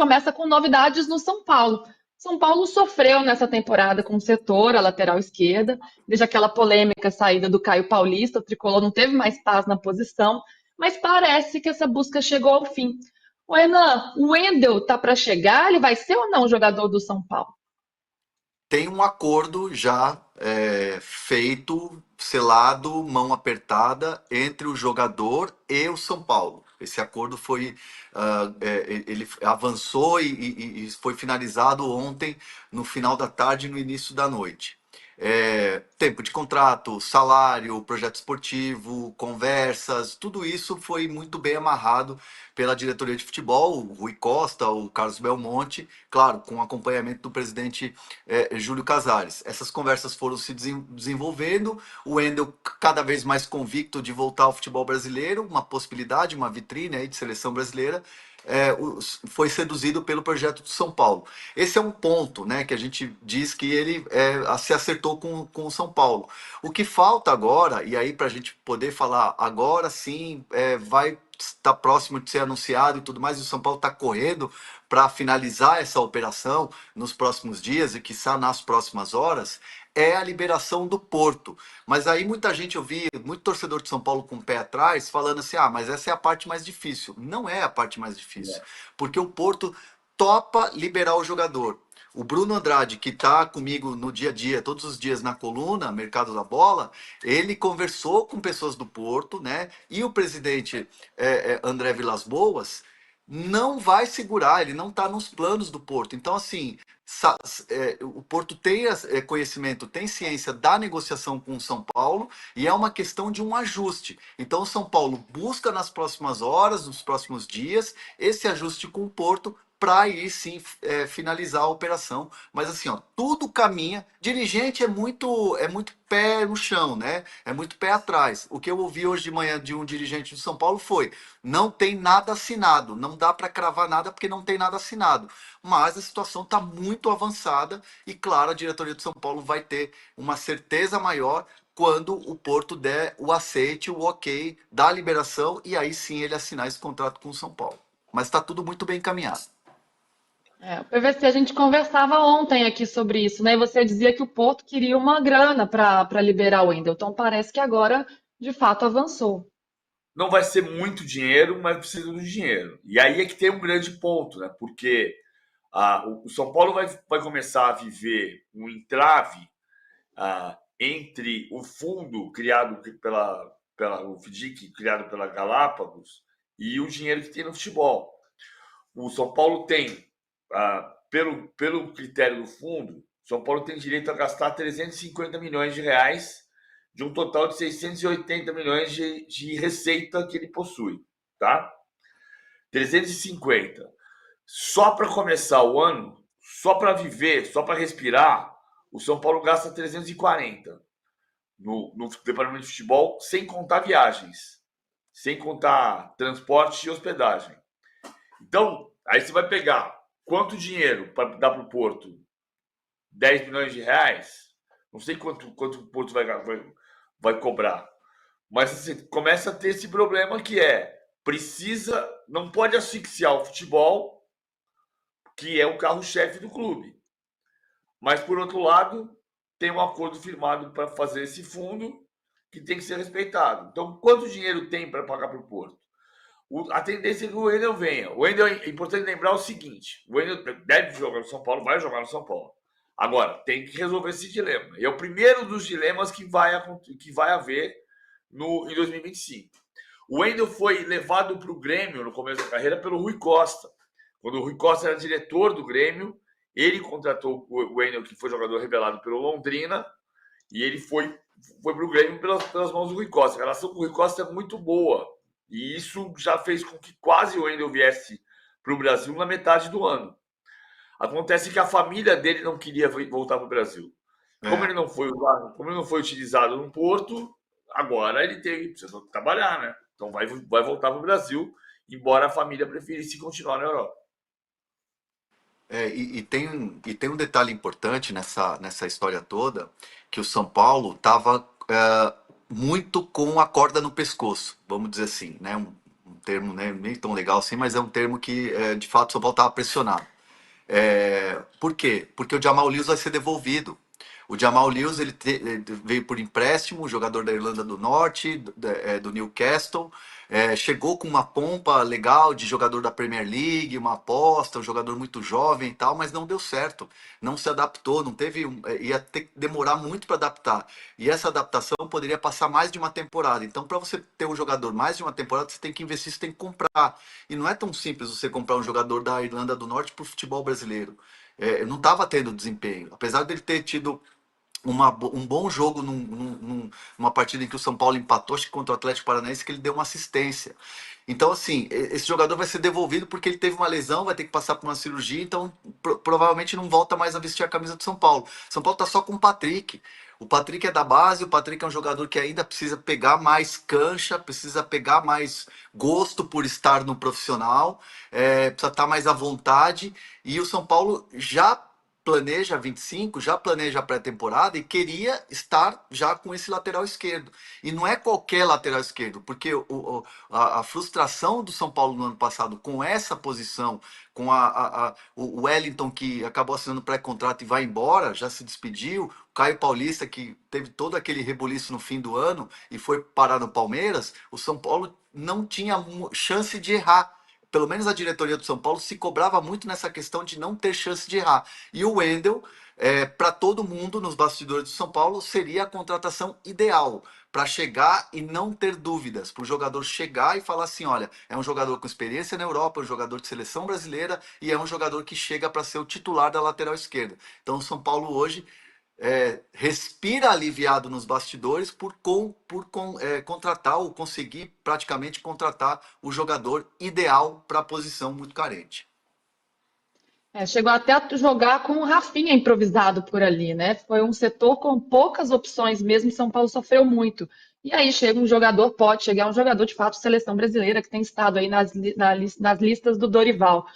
começa com novidades no São Paulo. São Paulo sofreu nessa temporada com o setor, a lateral esquerda, desde aquela polêmica saída do Caio Paulista, o tricolor não teve mais paz na posição, mas parece que essa busca chegou ao fim. O Renan, o Wendel tá para chegar? Ele vai ser ou não jogador do São Paulo? Tem um acordo já feito, selado, mão apertada entre o jogador e o São Paulo. Esse acordo foi, ele avançou e foi finalizado ontem, no final da tarde e no início da noite. Tempo de contrato, salário, projeto esportivo, conversas, tudo isso foi muito bem amarrado pela diretoria de futebol, o Rui Costa, o Carlos Belmonte, claro, com acompanhamento do presidente Júlio Casares. Essas conversas foram se desenvolvendo, o Wendel cada vez mais convicto de voltar ao futebol brasileiro, uma possibilidade, uma vitrine aí de seleção brasileira, foi seduzido pelo projeto do São Paulo. Esse é um ponto, né, que a gente diz que ele se acertou com o São Paulo. O que falta agora, e aí para a gente poder falar agora sim, vai estar próximo de ser anunciado e tudo mais, e o São Paulo está correndo para finalizar essa operação nos próximos dias e quiçá nas próximas horas, é a liberação do Porto. Mas aí muita gente, eu vi, muito torcedor de São Paulo com o pé atrás, falando assim, mas essa é a parte mais difícil. Não é a parte mais difícil, porque o Porto topa liberar o jogador. O Bruno Andrade, que está comigo no dia a dia, todos os dias na coluna, Mercado da Bola, ele conversou com pessoas do Porto, né? E o presidente André Vilas-Boas não vai segurar, ele não está nos planos do Porto. Então, assim, o Porto tem conhecimento, tem ciência da negociação com o São Paulo e é uma questão de um ajuste. Então, o São Paulo busca nas próximas horas, nos próximos dias, esse ajuste com o Porto para aí sim finalizar a operação. Mas assim, ó, tudo caminha. Dirigente é muito pé no chão, né? É muito pé atrás. O que eu ouvi hoje de manhã de um dirigente de São Paulo foi: não tem nada assinado, não dá para cravar nada porque não tem nada assinado. Mas a situação está muito avançada e, claro, a diretoria de São Paulo vai ter uma certeza maior quando o Porto der o aceite, o ok da liberação e aí sim ele assinar esse contrato com o São Paulo. Mas está tudo muito bem encaminhado. O PVC, a gente conversava ontem aqui sobre isso, né? E você dizia que o Porto queria uma grana para liberar o Wendel. Então parece que agora, de fato, avançou. Não vai ser muito dinheiro, mas precisa do dinheiro. E aí é que tem um grande ponto, né? Porque o São Paulo vai começar a viver um entrave entre o fundo criado o FDIC, criado pela Galápagos, e o dinheiro que tem no futebol. O São Paulo tem, pelo critério do fundo, São Paulo tem direito a gastar 350 milhões de reais de um total de 680 milhões de receita que ele possui, tá? 350. Só para começar o ano, só para viver, só para respirar, o São Paulo gasta 340 no departamento de futebol, sem contar viagens, sem contar transporte e hospedagem. Então, aí você vai pegar quanto dinheiro para dar para o Porto? 10 milhões de reais? Não sei quanto o Porto vai cobrar. Mas você começa a ter esse problema que não pode asfixiar o futebol, que é o carro-chefe do clube. Mas, por outro lado, tem um acordo firmado para fazer esse fundo que tem que ser respeitado. Então, quanto dinheiro tem para pagar para o Porto? A tendência é que o Wendel venha. O Wendel, é importante lembrar o seguinte: o Wendel deve jogar no São Paulo, vai jogar no São Paulo. Agora, tem que resolver esse dilema. E é o primeiro dos dilemas que vai haver em 2025. O Wendel foi levado para o Grêmio no começo da carreira pelo Rui Costa. Quando o Rui Costa era diretor do Grêmio, ele contratou o Wendel, que foi jogador revelado pelo Londrina, e ele foi para o Grêmio pelas mãos do Rui Costa. A relação com o Rui Costa é muito boa. E isso já fez com que quase o Wendel viesse para o Brasil na metade do ano. Acontece que a família dele não queria voltar para o Brasil. Como ele não foi utilizado no Porto, agora ele precisa trabalhar, né? Então vai voltar para o Brasil, embora a família preferisse continuar na Europa. E tem um detalhe importante nessa história toda, que o São Paulo estava muito com a corda no pescoço, vamos dizer assim, né? um termo, né, nem tão legal assim, mas é um termo que, de fato, o São Paulo estava pressionado. Por quê? Porque o Jamal Lewis vai ser devolvido. O Jamal Lewis ele veio por empréstimo, jogador da Irlanda do Norte, do Newcastle, chegou com uma pompa legal de jogador da Premier League, uma aposta, um jogador muito jovem e tal, mas não deu certo, não se adaptou, não teve, ia ter que demorar muito para adaptar. E essa adaptação poderia passar mais de uma temporada. Então, para você ter um jogador mais de uma temporada, você tem que investir, você tem que comprar. E não é tão simples você comprar um jogador da Irlanda do Norte para o futebol brasileiro. Não estava tendo desempenho, apesar dele ter tido um bom jogo numa partida em que o São Paulo empatou, acho que contra o Atlético Paranaense, que ele deu uma assistência. Então, assim, esse jogador vai ser devolvido porque ele teve uma lesão, vai ter que passar por uma cirurgia, então provavelmente não volta mais a vestir a camisa do São Paulo. São Paulo tá só com o Patrick. O Patrick é da base, o Patrick é um jogador que ainda precisa pegar mais cancha, precisa pegar mais gosto por estar no profissional, precisa estar mais à vontade. E o São Paulo já planeja 25, já planeja a pré-temporada e queria estar já com esse lateral esquerdo. E não é qualquer lateral esquerdo, porque a frustração do São Paulo no ano passado com essa posição, com o Wellington, que acabou assinando pré-contrato e vai embora, já se despediu, o Caio Paulista, que teve todo aquele rebuliço no fim do ano e foi parar no Palmeiras, o São Paulo não tinha chance de errar. Pelo menos a diretoria do São Paulo se cobrava muito nessa questão de não ter chance de errar. E o Wendel, para todo mundo nos bastidores do São Paulo, seria a contratação ideal para chegar e não ter dúvidas, para o jogador chegar e falar assim, olha, é um jogador com experiência na Europa, é um jogador de seleção brasileira e é um jogador que chega para ser o titular da lateral esquerda. Então o São Paulo hoje respira aliviado nos bastidores por contratar ou conseguir praticamente contratar o jogador ideal para a posição muito carente. Chegou até a jogar com o Rafinha improvisado por ali, né? Foi um setor com poucas opções mesmo, São Paulo sofreu muito. E aí chega um jogador, pode chegar um jogador de fato de seleção brasileira que tem estado aí nas listas do Dorival.